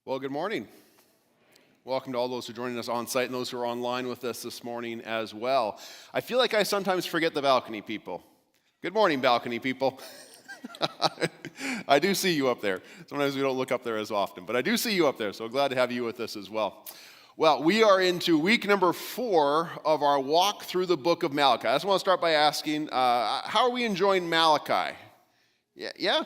Well, good morning. Welcome to all those who are joining us on site and those who are online with us this morning as well. I feel like I sometimes forget the balcony people. Good morning, balcony people. I do see you up there. Sometimes we don't look up there as often, but I do see you up there, so glad to have you with us as well. Well, we are into week number 4 of our walk through the book of Malachi. I just want to start by asking, how are we enjoying Malachi? Yeah,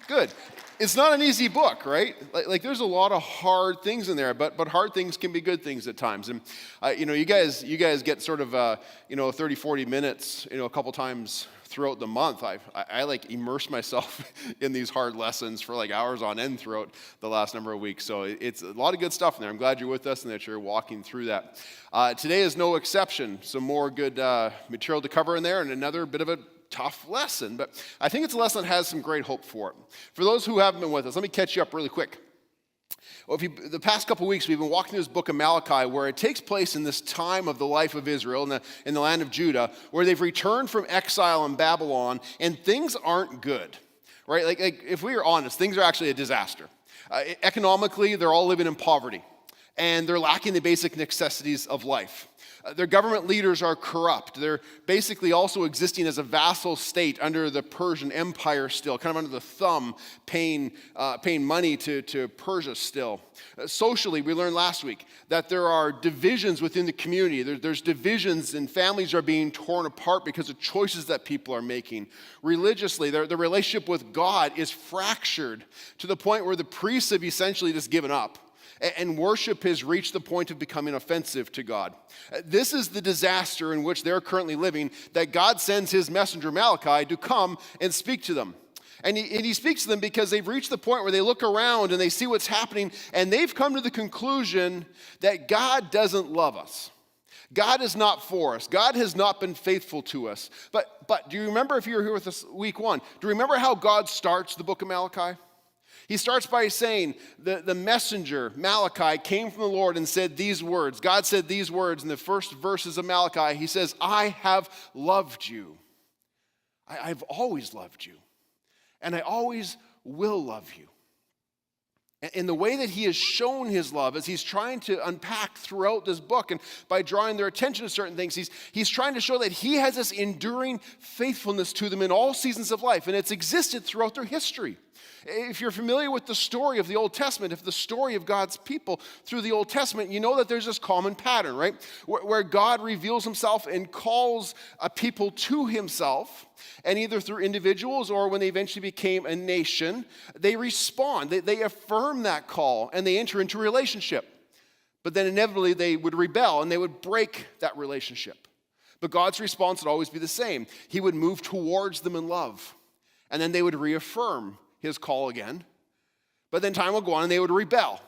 good. It's not an easy book, right? Like there's a lot of hard things in there, but hard things can be good things at times. And you guys get sort of 30, 40 minutes, a couple times throughout the month. I like immerse myself in these hard lessons for like hours on end throughout the last number of weeks. So it's a lot of good stuff in there. I'm glad you're with us and that you're walking through that. Today is no exception. Some more good material to cover in there and another bit of a tough lesson, but I think it's a lesson that has some great hope for it. For those who haven't been with us, let me catch you up really quick. Well, the past couple weeks, we've been walking through this book of Malachi, where it takes place in this time of the life of Israel in the land of Judah, where they've returned from exile in Babylon, and things aren't good, right? Like if we are honest, things are actually a disaster. Economically, they're all living in poverty, and they're lacking the basic necessities of life. Their government leaders are corrupt. They're basically also existing as a vassal state under the Persian Empire still, kind of under the thumb, paying money to Persia still. Socially, we learned last week that there are divisions within the community. There's divisions and families are being torn apart because of choices that people are making. Religiously, the relationship with God is fractured to the point where the priests have essentially just given up. And worship has reached the point of becoming offensive to God. This is the disaster in which they're currently living, that God sends his messenger Malachi to come and speak to them. And he speaks to them because they've reached the point where they look around and they see what's happening, and they've come to the conclusion that God doesn't love us. God is not for us. God has not been faithful to us. But do you remember, if you were here with us week 1, do you remember how God starts the book of Malachi? He starts by saying, the messenger, Malachi, came from the Lord and said these words. God said these words in the first verses of Malachi. He says, I have loved you. I've always loved you. And I always will love you. And the way that he has shown his love is he's trying to unpack throughout this book, and by drawing their attention to certain things, he's trying to show that he has this enduring faithfulness to them in all seasons of life, and it's existed throughout their history. If you're familiar with the story of the Old Testament, if the story of God's people through the Old Testament, you know that there's this common pattern, right? Where God reveals himself and calls a people to himself, and either through individuals or when they eventually became a nation, they respond, they affirm that call, and they enter into a relationship. But then inevitably they would rebel and they would break that relationship. But God's response would always be the same. He would move towards them in love, and then they would reaffirm his call again. But then time would go on and they would rebel.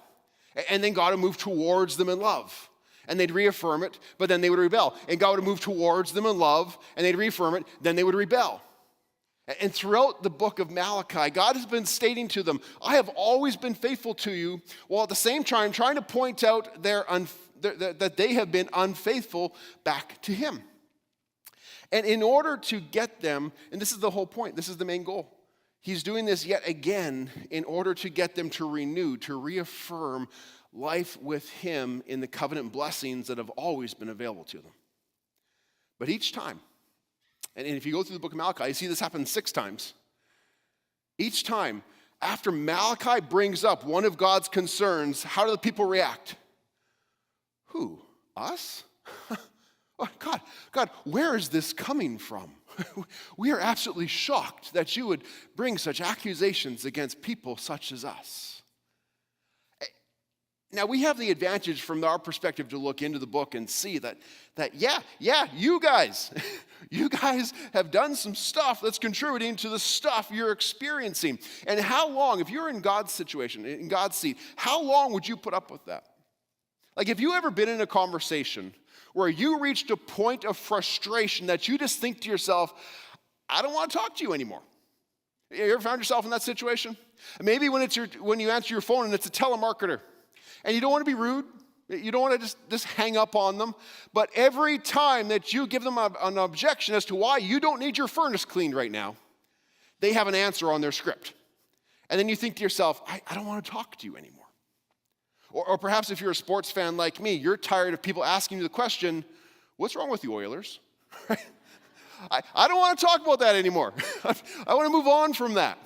And then God would move towards them in love. And they'd reaffirm it, but then they would rebel. And God would move towards them in love, and they'd reaffirm it, then they would rebel. And throughout the book of Malachi, God has been stating to them, I have always been faithful to you, while at the same time trying to point out that they have been unfaithful back to him. And in order to get them, and this is the whole point, this is the main goal, he's doing this yet again in order to get them to renew, to reaffirm life with him in the covenant blessings that have always been available to them. But each time, and if you go through the book of Malachi, you see this happen 6 times. Each time, after Malachi brings up one of God's concerns, how do the people react? Who? Us? Oh, God, where is this coming from? We are absolutely shocked that you would bring such accusations against people such as us. Now, we have the advantage from our perspective to look into the book and see that you guys have done some stuff that's contributing to the stuff you're experiencing. And how long, if you're in God's situation, in God's seat, how long would you put up with that? Like, have you ever been in a conversation where you reached a point of frustration that you just think to yourself, I don't want to talk to you anymore? You ever found yourself in that situation? Maybe when you answer your phone and it's a telemarketer, and you don't want to be rude, you don't want to just hang up on them, but every time that you give them an objection as to why you don't need your furnace cleaned right now, they have an answer on their script. And then you think to yourself, I don't want to talk to you anymore. Or perhaps if you're a sports fan like me, you're tired of people asking you the question, what's wrong with you Oilers? I don't want to talk about that anymore. I want to move on from that.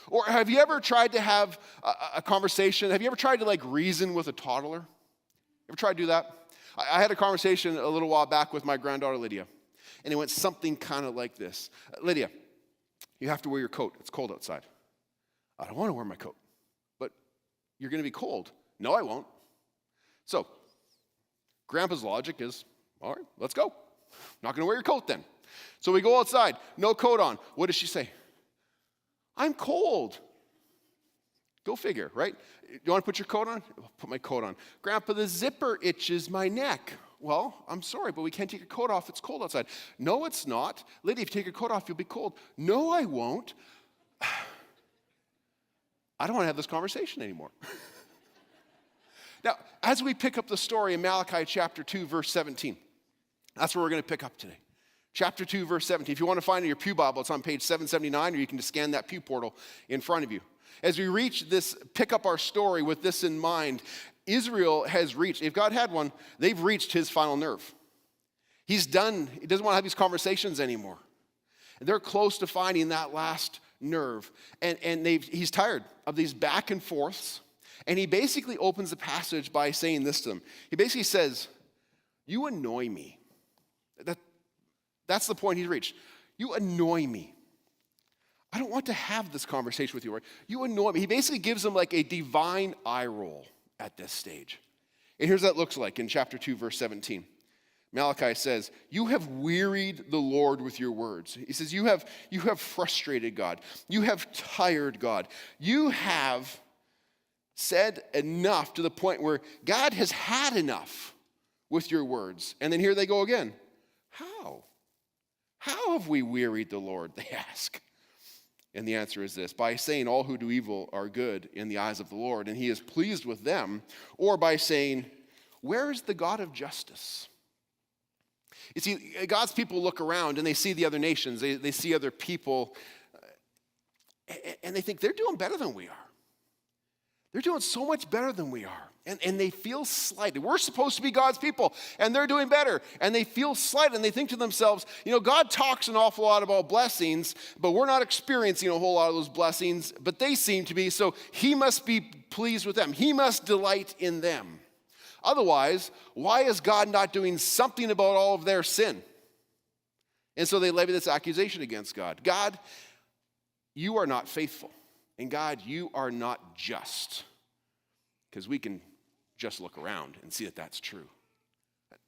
Or have you ever tried to have a conversation? Have you ever tried to reason with a toddler? Ever tried to do that? I had a conversation a little while back with my granddaughter Lydia. And it went something kind of like this. Lydia, you have to wear your coat. It's cold outside. I don't want to wear my coat. But you're going to be cold. No, I won't. So, Grandpa's logic is, all right, let's go. Not going to wear your coat then. So we go outside, no coat on. What does she say? I'm cold. Go figure, right? You want to put your coat on? I'll put my coat on. Grandpa, the zipper itches my neck. Well, I'm sorry, but we can't take your coat off. It's cold outside. No, it's not. Lydia, if you take your coat off, you'll be cold. No, I won't. I don't want to have this conversation anymore. Now, as we pick up the story in Malachi chapter 2, verse 17, that's where we're going to pick up today. Chapter 2, verse 17. If you want to find it in your pew Bible, it's on page 779, or you can just scan that pew portal in front of you. As we pick up our story with this in mind, Israel has reached, if God had one, they've reached his final nerve. He's done, he doesn't want to have these conversations anymore. They're close to finding that last nerve. And he's tired of these back and forths. And he basically opens the passage by saying this to them. He basically says, you annoy me. That's the point he's reached. You annoy me. I don't want to have this conversation with you. Right? You annoy me. He basically gives them like a divine eye roll at this stage. And here's what that looks like in chapter 2, verse 17. Malachi says, you have wearied the Lord with your words. He says, you have frustrated God. You have tired God. You have said enough to the point where God has had enough with your words. And then here they go again. How? How have we wearied the Lord, they ask. And the answer is this, by saying all who do evil are good in the eyes of the Lord, and he is pleased with them, or by saying, where is the God of justice? You see, God's people look around and they see the other nations, they see other people, and they think they're doing better than we are. They're doing so much better than we are. And they feel slighted. We're supposed to be God's people, and they're doing better. And they feel slighted, and they think to themselves, God talks an awful lot about blessings, but we're not experiencing a whole lot of those blessings, but they seem to be, so he must be pleased with them. He must delight in them. Otherwise, why is God not doing something about all of their sin? And so they levy this accusation against God. God, you are not faithful. And God, you are not just. Because we can just look around and see that that's true.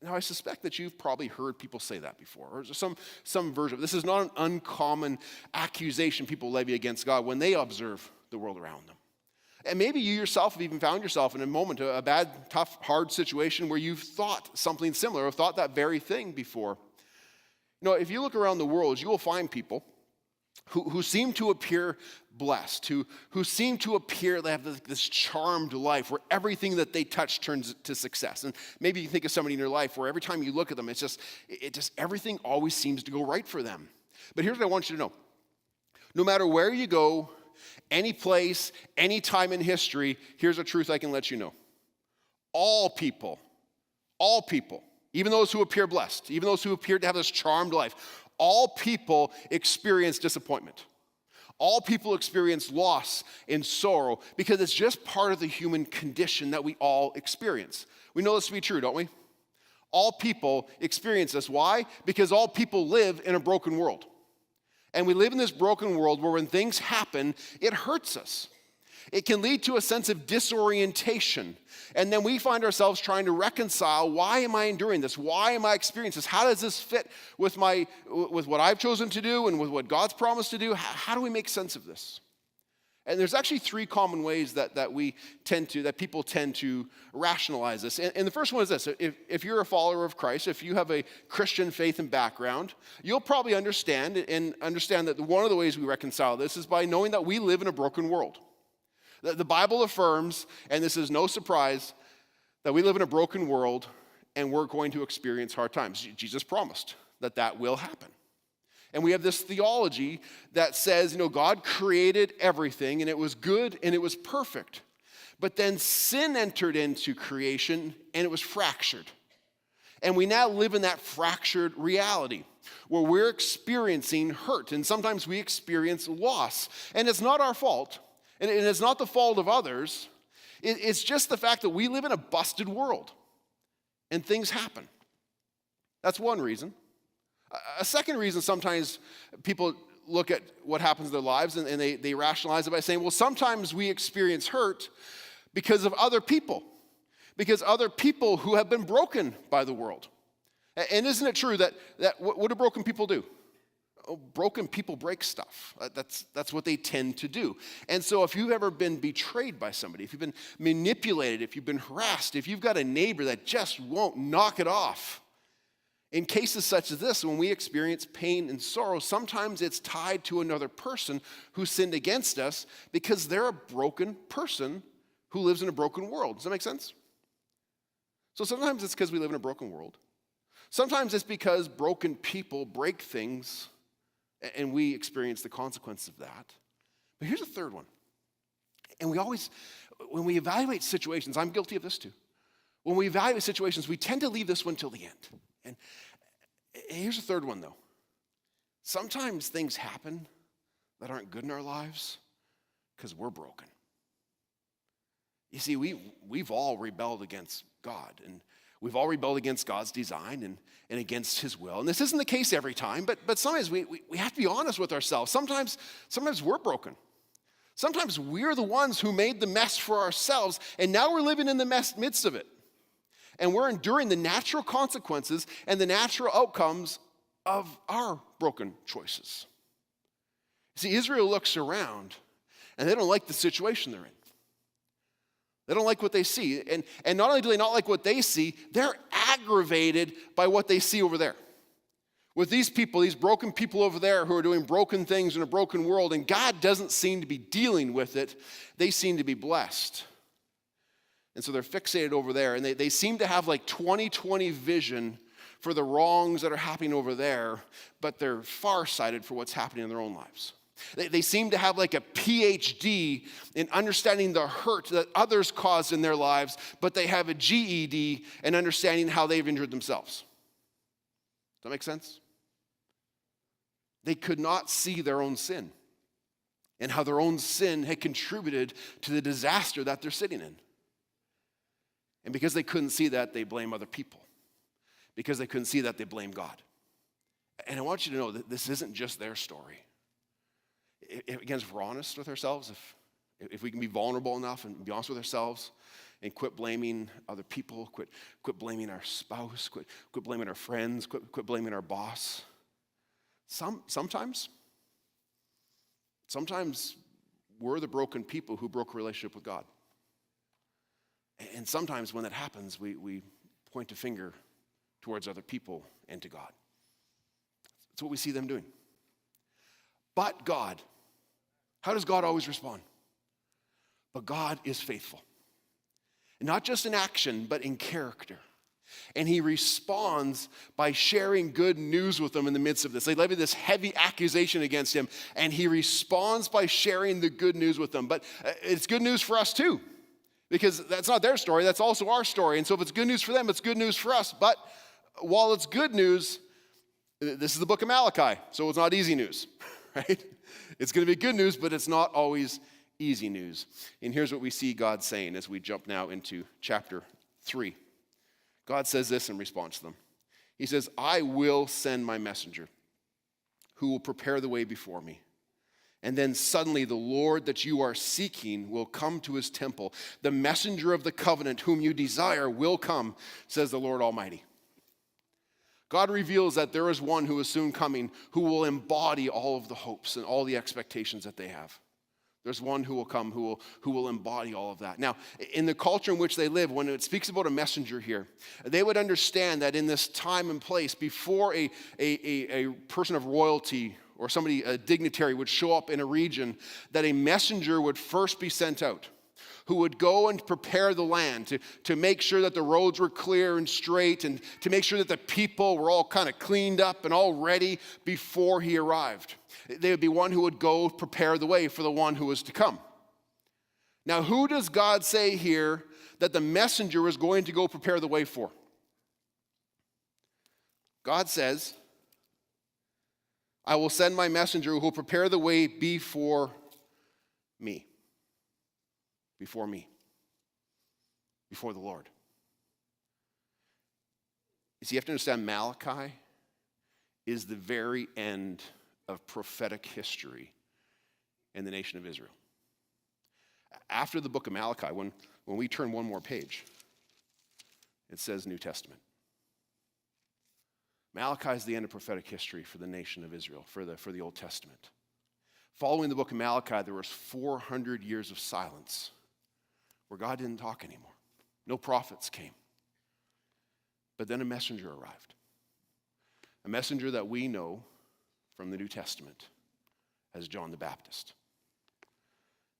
Now, I suspect that you've probably heard people say that before, or some version of it. This is not an uncommon accusation people levy against God when they observe the world around them. And maybe you yourself have even found yourself in a moment, a bad, tough, hard situation where you've thought something similar, or thought that very thing before. If you look around the world, you will find people who seem to appear blessed, who seem to appear they have this charmed life where everything that they touch turns to success. And maybe you think of somebody in your life where every time you look at them, it just everything always seems to go right for them. But here's what I want you to know. No matter where you go, any place, any time in history, here's a truth I can let you know. All people, even those who appear blessed, even those who appear to have this charmed life, all people experience disappointment. All people experience loss and sorrow because it's just part of the human condition that we all experience. We know this to be true, don't we? All people experience this. Why? Because all people live in a broken world. And we live in this broken world where when things happen, it hurts us. It can lead to a sense of disorientation. And then we find ourselves trying to reconcile, why am I enduring this? Why am I experiencing this? How does this fit with what I've chosen to do and with what God's promised to do? How do we make sense of this? And there's actually three common ways that people tend to rationalize this. And the first one is this. If you're a follower of Christ, if you have a Christian faith and background, you'll probably understand that one of the ways we reconcile this is by knowing that we live in a broken world. The Bible affirms, and this is no surprise, that we live in a broken world and we're going to experience hard times. Jesus promised that will happen. And we have this theology that says, God created everything and it was good and it was perfect. But then sin entered into creation and it was fractured. And we now live in that fractured reality where we're experiencing hurt and sometimes we experience loss. And it's not our fault and it's not the fault of others. It's just the fact that we live in a busted world and things happen. That's one reason. A second reason sometimes people look at what happens in their lives and they rationalize it by saying, well, sometimes we experience hurt because of other people, because other people who have been broken by the world. And isn't it true that what do broken people do? Broken people break stuff. That's what they tend to do. And so if you've ever been betrayed by somebody, if you've been manipulated, if you've been harassed, if you've got a neighbor that just won't knock it off, in cases such as this, when we experience pain and sorrow, sometimes it's tied to another person who sinned against us because they're a broken person who lives in a broken world. Does that make sense? So sometimes it's because we live in a broken world. Sometimes it's because broken people break things and we experience the consequence of that. But here's a third one. And when we evaluate situations, I'm guilty of this too. When we evaluate situations, we tend to leave this one till the end. And here's a third one, though. Sometimes things happen that aren't good in our lives because we're broken. You see, we've all rebelled against God, and we've all rebelled against God's design and against his will. And this isn't the case every time, but sometimes we have to be honest with ourselves. Sometimes we're broken. Sometimes we're the ones who made the mess for ourselves, and now we're living in the midst of it. And we're enduring the natural consequences and the natural outcomes of our broken choices. See, Israel looks around and they don't like the situation they're in. They don't like what they see. And not only do they not like what they see, they're aggravated by what they see over there. With these people, these broken people over there who are doing broken things in a broken world, and God doesn't seem to be dealing with it, they seem to be blessed. And so they're fixated over there, and they seem to have like 20/20 vision for the wrongs that are happening over there, but they're farsighted for what's happening in their own lives. They seem to have like a PhD in understanding the hurt that others caused in their lives, but they have a GED in understanding how they've injured themselves. Does that make sense? They could not see their own sin and how their own sin had contributed to the disaster that they're sitting in. And because they couldn't see that, they blame other people. Because they couldn't see that, they blame God. And I want you to know that this isn't just their story. Again, if we're honest with ourselves, if we can be vulnerable enough and be honest with ourselves and quit blaming other people, quit blaming our spouse, quit blaming our friends, quit blaming our boss. Sometimes we're the broken people who broke a relationship with God. And sometimes when that happens, we point a finger towards other people and to God. That's what we see them doing. But God, how does God always respond? But God is faithful. Not just in action, but in character. And he responds by sharing good news with them in the midst of this. They levy this heavy accusation against him, and he responds by sharing the good news with them. But it's good news for us too. Because that's not their story, that's also our story. And so if it's good news for them, it's good news for us. But while it's good news, this is the book of Malachi, so it's not easy news, right? It's going to be good news, but it's not always easy news. And here's what we see God saying as we jump now into chapter 3. God says this in response to them. He says, I will send my messenger who will prepare the way before me. And then suddenly the Lord that you are seeking will come to his temple. The messenger of the covenant whom you desire will come, says the Lord Almighty. God reveals that there is one who is soon coming who will embody all of the hopes and all the expectations that they have. There's one who will come who will embody all of that. Now, in the culture in which they live, when it speaks about a messenger here, they would understand that in this time and place, before a person of royalty or somebody, a dignitary, would show up in a region, that a messenger would first be sent out who would go and prepare the land to make sure that the roads were clear and straight and to make sure that the people were all kind of cleaned up and all ready before he arrived. They would be one who would go prepare the way for the one who was to come. Now, who does God say here that the messenger is going to go prepare the way for? God says, I will send my messenger who will prepare the way before me. Before me. Before the Lord. You see, you have to understand Malachi is the very end of prophetic history in the nation of Israel. After the book of Malachi, when we turn one more page, it says New Testament. Malachi is the end of prophetic history for the nation of Israel, for the Old Testament. Following the book of Malachi, there was 400 years of silence where God didn't talk anymore. No prophets came. But then a messenger arrived. A messenger that we know from the New Testament as John the Baptist.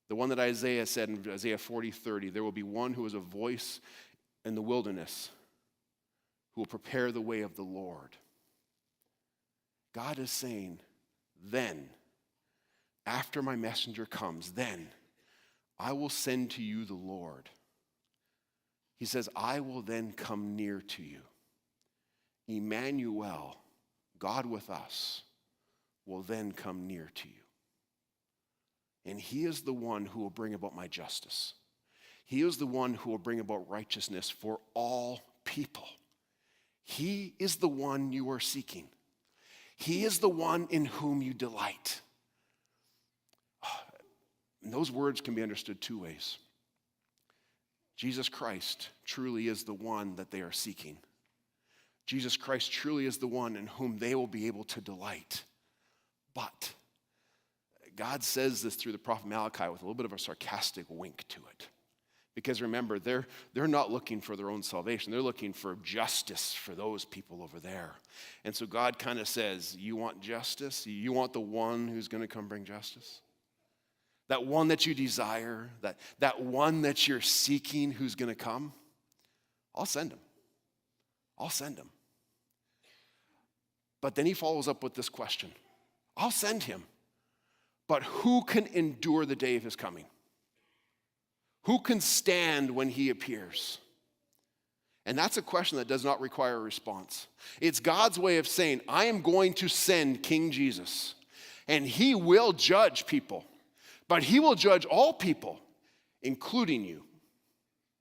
The one that Isaiah said in Isaiah 40:30, there will be one who is a voice in the wilderness who will prepare the way of the Lord. God is saying, then, after my messenger comes, then I will send to you the Lord. He says, I will then come near to you. Emmanuel, God with us, will then come near to you. And he is the one who will bring about my justice. He is the one who will bring about righteousness for all people. He is the one you are seeking. He is the one in whom you delight. And those words can be understood two ways. Jesus Christ truly is the one that they are seeking. Jesus Christ truly is the one in whom they will be able to delight. But God says this through the prophet Malachi with a little bit of a sarcastic wink to it. Because remember, they're not looking for their own salvation. They're looking for justice for those people over there. And so God kind of says, you want justice? You want the one who's going to come bring justice? That one that you desire, that one that you're seeking who's going to come? I'll send him. I'll send him. But then he follows up with this question. I'll send him. But who can endure the day of his coming? Who can stand when he appears? And that's a question that does not require a response. It's God's way of saying, I am going to send King Jesus, and he will judge people, but he will judge all people, including you.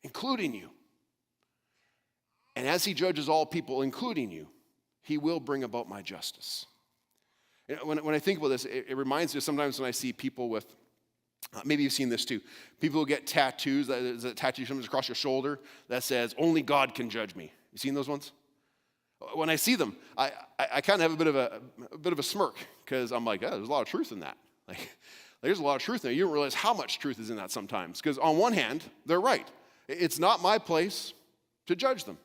Including you. And as he judges all people, including you, he will bring about my justice. When I think about this, it reminds me of sometimes when I see people with, maybe you've seen this too, people who get tattoos, there's a tattoo comes across your shoulder that says, only God can judge me. You seen those ones? When I see them, I kind of have a bit of a smirk, because I'm like, there's a lot of truth in that. Like, there's a lot of truth in there. You don't realize how much truth is in that sometimes, because on one hand, they're right. It's not my place to judge them.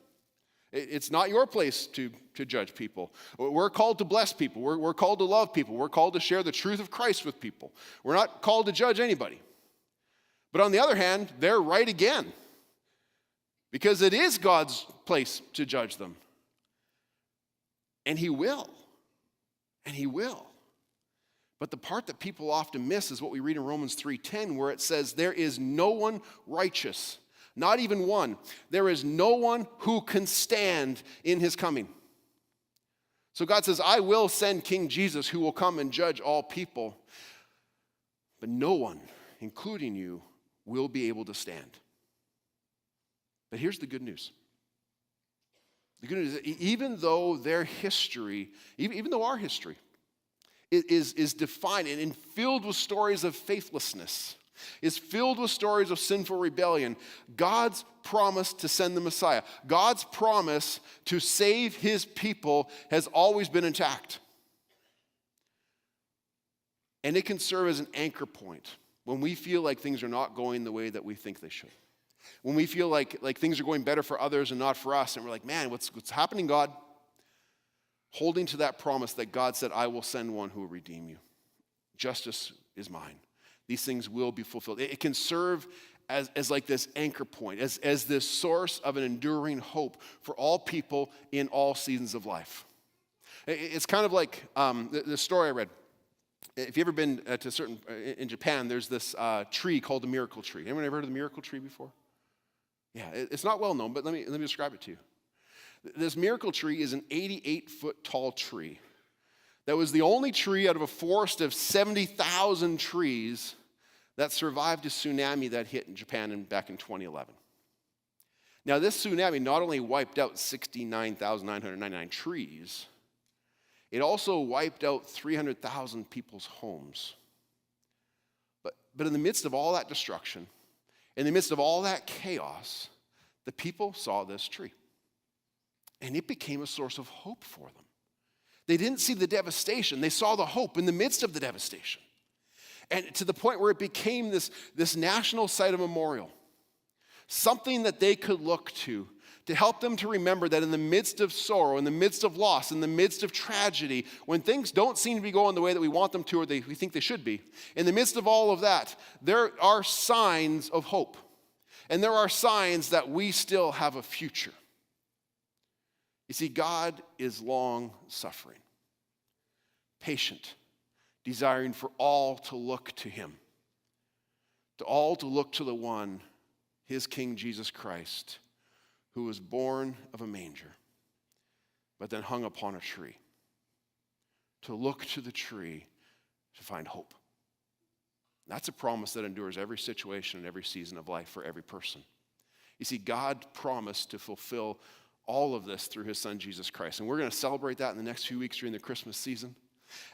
It's not your place to judge people. We're called to bless people. We're called to love people. We're called to share the truth of Christ with people. We're not called to judge anybody. But on the other hand, they're right again, because it is God's place to judge them. And he will. And he will. But the part that people often miss is what we read in Romans 3:10, where it says, there is no one righteous, not even one. There is no one who can stand in his coming. So God says, I will send King Jesus who will come and judge all people. But no one, including you, will be able to stand. But here's the good news. The good news is that even though their history, even though our history is defined and filled with stories of faithlessness, is filled with stories of sinful rebellion, God's promise to send the Messiah, God's promise to save his people has always been intact. And it can serve as an anchor point when we feel like things are not going the way that we think they should. When we feel like things are going better for others and not for us, and we're like, man, what's happening, God? Holding to that promise that God said, I will send one who will redeem you. Justice is mine. These things will be fulfilled. It can serve as like this anchor point, as this source of an enduring hope for all people in all seasons of life. It's kind of like the story I read. If you've ever been in Japan, there's this tree called the miracle tree. Anyone ever heard of the miracle tree before? Yeah, it's not well known, but let me describe it to you. This miracle tree is an 88-foot tall tree that was the only tree out of a forest of 70,000 trees that survived a tsunami that hit in Japan back in 2011. Now, this tsunami not only wiped out 69,999 trees, it also wiped out 300,000 people's homes. But in the midst of all that destruction, in the midst of all that chaos, the people saw this tree. And it became a source of hope for them. They didn't see the devastation. They saw the hope in the midst of the devastation. And to the point where it became this national site of memorial, something that they could look to help them to remember that in the midst of sorrow, in the midst of loss, in the midst of tragedy, when things don't seem to be going the way that we want them to or we think they should be, in the midst of all of that, there are signs of hope. And there are signs that we still have a future. You see, God is long-suffering, patient, desiring for all to look to him, to look to the one, his King Jesus Christ, who was born of a manger, but then hung upon a tree, to look to the tree to find hope. That's a promise that endures every situation and every season of life for every person. You see, God promised to fulfill all of this through his son, Jesus Christ. And we're going to celebrate that in the next few weeks during the Christmas season.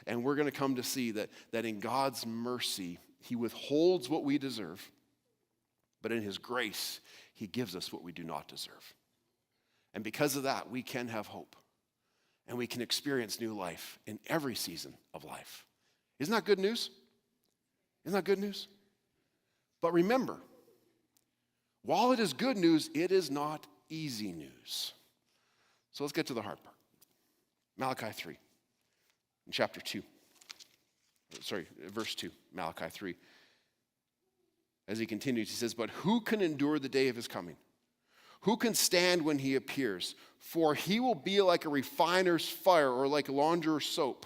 And we're going to come to see that in God's mercy, he withholds what we deserve, but in his grace, he gives us what we do not deserve. And because of that, we can have hope. And we can experience new life in every season of life. Isn't that good news? Isn't that good news? But remember, while it is good news, it is not easy news. So let's get to the hard part. Malachi 3, in chapter 2. Verse 2, Malachi 3. As he continues, he says, "But who can endure the day of his coming? Who can stand when he appears? For he will be like a refiner's fire or like a launderer's soap.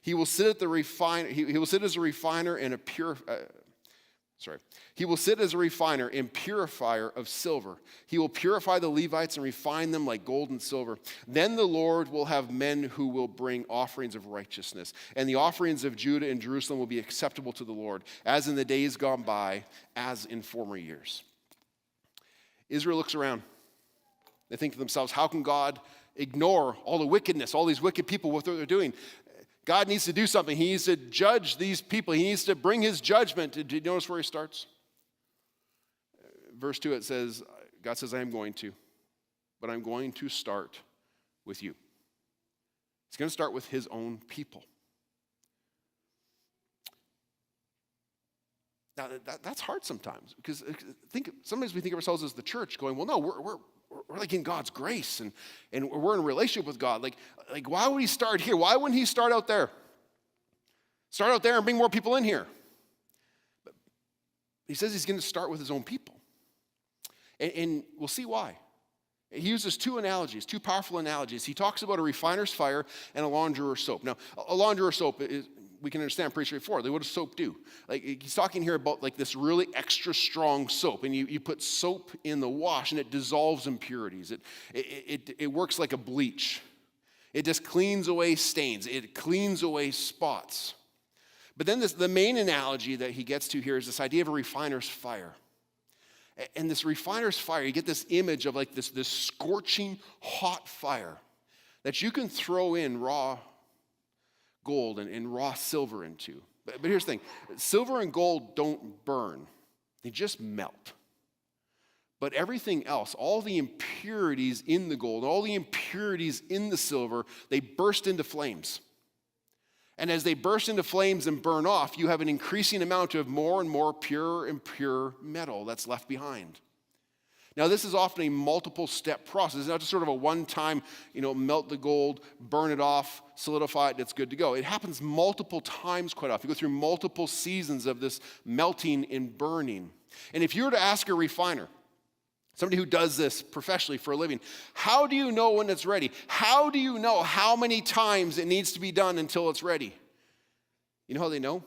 He will sit at the refiner. He will sit as a refiner and He will sit as a refiner and purifier of silver. He will purify the Levites and refine them like gold and silver. Then the Lord will have men who will bring offerings of righteousness, and the offerings of Judah and Jerusalem will be acceptable to the Lord, as in the days gone by, as in former years." Israel looks around. They think to themselves, how can God ignore all the wickedness, all these wicked people, what they're doing? God needs to do something. He needs to judge these people. He needs to bring his judgment. Did you notice where he starts? Verse 2, it says, God says, I am going to, but I'm going to start with you. He's going to start with his own people. Now, that's hard sometimes, because sometimes we think of ourselves as the church going, well, no, we're like in God's grace, and we're in a relationship with God. Like why would he start here? Why wouldn't he start out there? Start out there and bring more people in here. But he says he's going to start with his own people. And we'll see why. He uses two powerful analogies. He talks about a refiner's fire and a launderer's soap. Now, a launderer's soap is, we can understand pretty straightforwardly. What does soap do? Like, he's talking here about like this really extra strong soap, and you put soap in the wash and it dissolves impurities. It works like a bleach. It just cleans away stains. It cleans away spots. But then the main analogy that he gets to here is this idea of a refiner's fire. And this refiner's fire, you get this image of like this scorching hot fire that you can throw in raw gold and raw silver into. But here's the thing. Silver and gold don't burn. They just melt. But everything else, all the impurities in the gold, all the impurities in the silver, they burst into flames. And as they burst into flames and burn off, you have an increasing amount of more and more pure and pure metal that's left behind. Now, this is often a multiple step process. It's not just sort of a one-time, melt the gold, burn it off, solidify it, and it's good to go. It happens multiple times quite often. You go through multiple seasons of this melting and burning. And if you were to ask a refiner, somebody who does this professionally for a living, how do you know when it's ready? How do you know how many times it needs to be done until it's ready? You know how they know?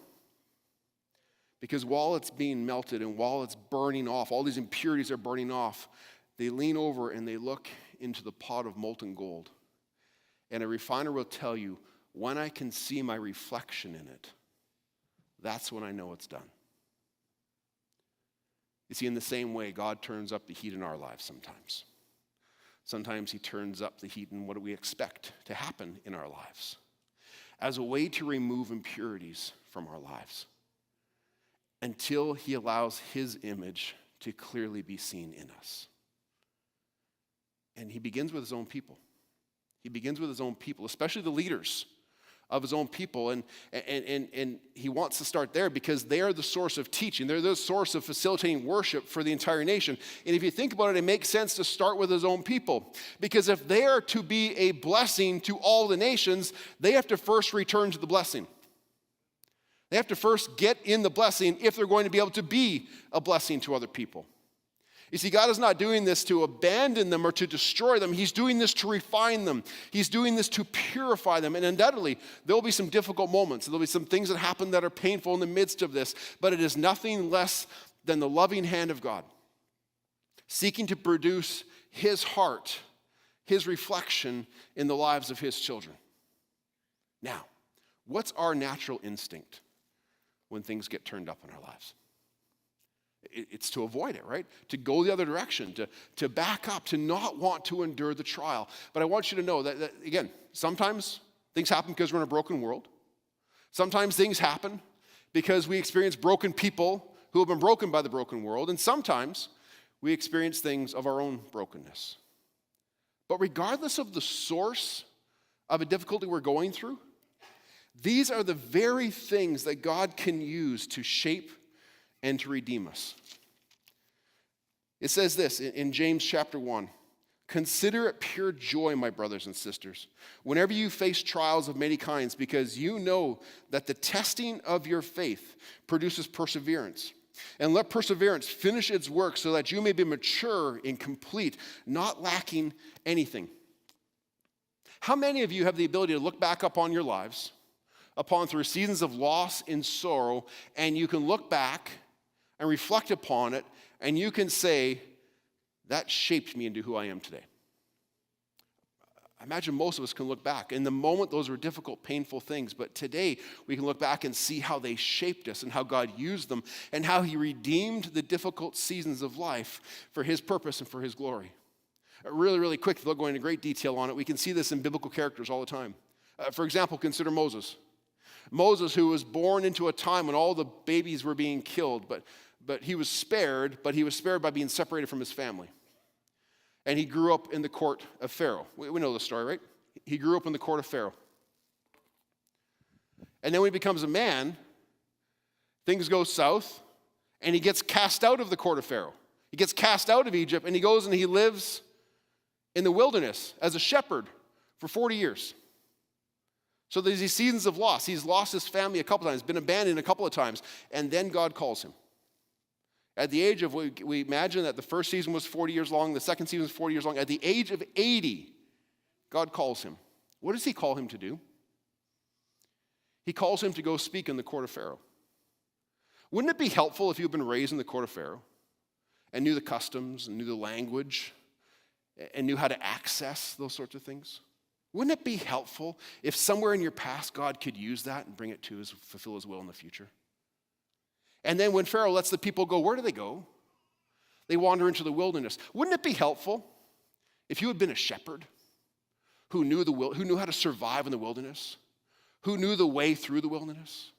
Because while it's being melted and while it's burning off, all these impurities are burning off, they lean over and they look into the pot of molten gold. And a refiner will tell you, when I can see my reflection in it, that's when I know it's done. You see, in the same way, God turns up the heat in our lives sometimes. Sometimes he turns up the heat in what we expect to happen in our lives as a way to remove impurities from our lives, until he allows his image to clearly be seen in us. And he begins with his own people. He begins with his own people, especially the leaders of his own people. And he wants to start there because they are the source of teaching. They're the source of facilitating worship for the entire nation. And if you think about it, it makes sense to start with his own people. Because if they are to be a blessing to all the nations, they have to first return to the blessing. They have to first get in the blessing if they're going to be able to be a blessing to other people. You see, God is not doing this to abandon them or to destroy them. He's doing this to refine them. He's doing this to purify them. And undoubtedly, there will be some difficult moments. There will be some things that happen that are painful in the midst of this. But it is nothing less than the loving hand of God, seeking to produce his heart, his reflection in the lives of his children. Now, what's our natural instinct when things get turned up in our lives? It's to avoid it, right? To go the other direction, to back up, to not want to endure the trial. But I want you to know that, again, sometimes things happen because we're in a broken world. Sometimes things happen because we experience broken people who have been broken by the broken world. And sometimes we experience things of our own brokenness. But regardless of the source of a difficulty we're going through, these are the very things that God can use to shape and to redeem us. It says this in James chapter 1. Consider it pure joy, my brothers and sisters, whenever you face trials of many kinds, because you know that the testing of your faith produces perseverance. And let perseverance finish its work so that you may be mature and complete, not lacking anything. How many of you have the ability to look back upon your lives, upon through seasons of loss and sorrow, and you can look back and reflect upon it, and you can say, that shaped me into who I am today? I imagine most of us can look back. In the moment, those were difficult, painful things, but today we can look back and see how they shaped us and how God used them and how he redeemed the difficult seasons of life for his purpose and for his glory. Really, really quick, without going into great detail on it, we can see this in biblical characters all the time. For example, consider Moses. Moses, who was born into a time when all the babies were being killed, but he was spared by being separated from his family. And he grew up in the court of Pharaoh. We know the story, right? He grew up in the court of Pharaoh. And then when he becomes a man, things go south, and he gets cast out of the court of Pharaoh. He gets cast out of Egypt, and he goes and he lives in the wilderness as a shepherd for 40 years. So there's these seasons of loss. He's lost his family a couple times, been abandoned a couple of times, and then God calls him. At the age of, we imagine that the first season was 40 years long, the second season was 40 years long. At the age of 80, God calls him. What does he call him to do? He calls him to go speak in the court of Pharaoh. Wouldn't it be helpful if you'd been raised in the court of Pharaoh and knew the customs and knew the language and knew how to access those sorts of things? Wouldn't it be helpful if somewhere in your past God could use that and bring it to fulfill his will in the future? And then when Pharaoh lets the people go, where do they go? They wander into the wilderness. Wouldn't it be helpful if you had been a shepherd who knew how to survive in the wilderness, who knew the way through the wilderness?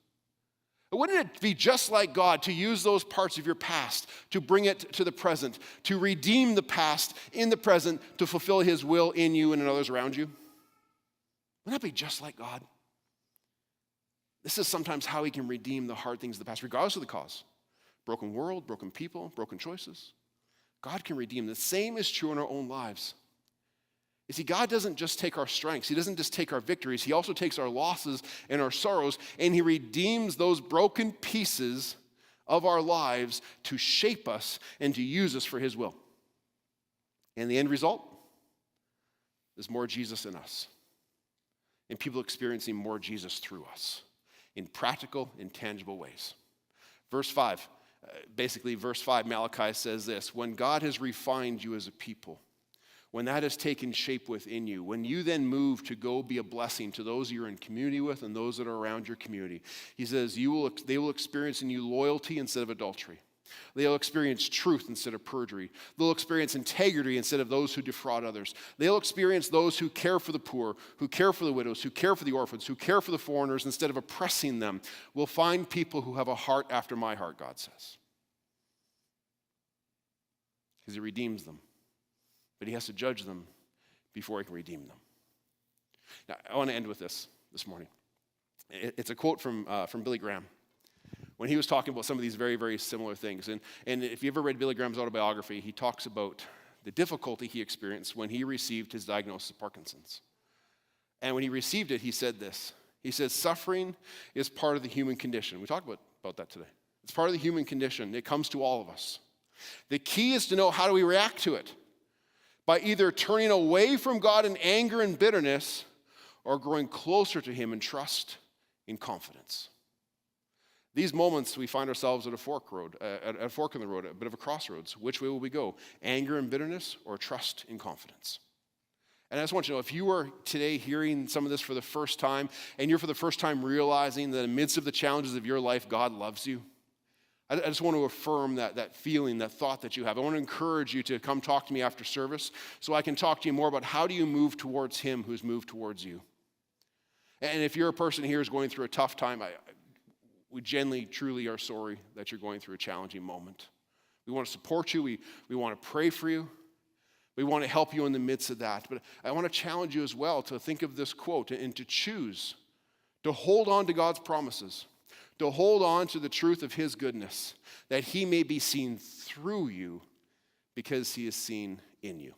Wouldn't it be just like God to use those parts of your past to bring it to the present, to redeem the past in the present, to fulfill his will in you and in others around you? Wouldn't that be just like God? This is sometimes how he can redeem the hard things of the past, regardless of the cause. Broken world, broken people, broken choices. God can redeem. The same is true in our own lives. You see, God doesn't just take our strengths. He doesn't just take our victories. He also takes our losses and our sorrows, and he redeems those broken pieces of our lives to shape us and to use us for his will. And the end result is more Jesus in us, and people experiencing more Jesus through us in practical, intangible ways. Verse 5, Malachi says this: when God has refined you as a people, when that has taken shape within you, when you then move to go be a blessing to those you're in community with and those that are around your community, he says they will experience in you loyalty instead of adultery. They'll experience truth instead of perjury. They'll experience integrity instead of those who defraud others. They'll experience those who care for the poor, who care for the widows, who care for the orphans, who care for the foreigners instead of oppressing them. We'll find people who have a heart after my heart, God says. Because he redeems them. But he has to judge them before he can redeem them. Now, I want to end with this morning. It's a quote from Billy Graham when he was talking about some of these very, very similar things. And if you ever read Billy Graham's autobiography, he talks about the difficulty he experienced when he received his diagnosis of Parkinson's. And when he received it, he said this. He says, suffering is part of the human condition. We talked about that today. It's part of the human condition. It comes to all of us. The key is to know, how do we react to it? By either turning away from God in anger and bitterness, or growing closer to him in trust and confidence. These moments, we find ourselves at a fork in the road, a bit of a crossroads. Which way will we go? Anger and bitterness, or trust and confidence? And I just want you to know, if you are today hearing some of this for the first time, and you're for the first time realizing that in the midst of the challenges of your life, God loves you, I just want to affirm that feeling, that thought that you have. I want to encourage you to come talk to me after service so I can talk to you more about how do you move towards him who's moved towards you. And if you're a person here who's going through a tough time, we genuinely, truly are sorry that you're going through a challenging moment. We want to support you. We want to pray for you. We want to help you in the midst of that. But I want to challenge you as well to think of this quote and to choose to hold on to God's promises, to hold on to the truth of his goodness, that he may be seen through you because he is seen in you.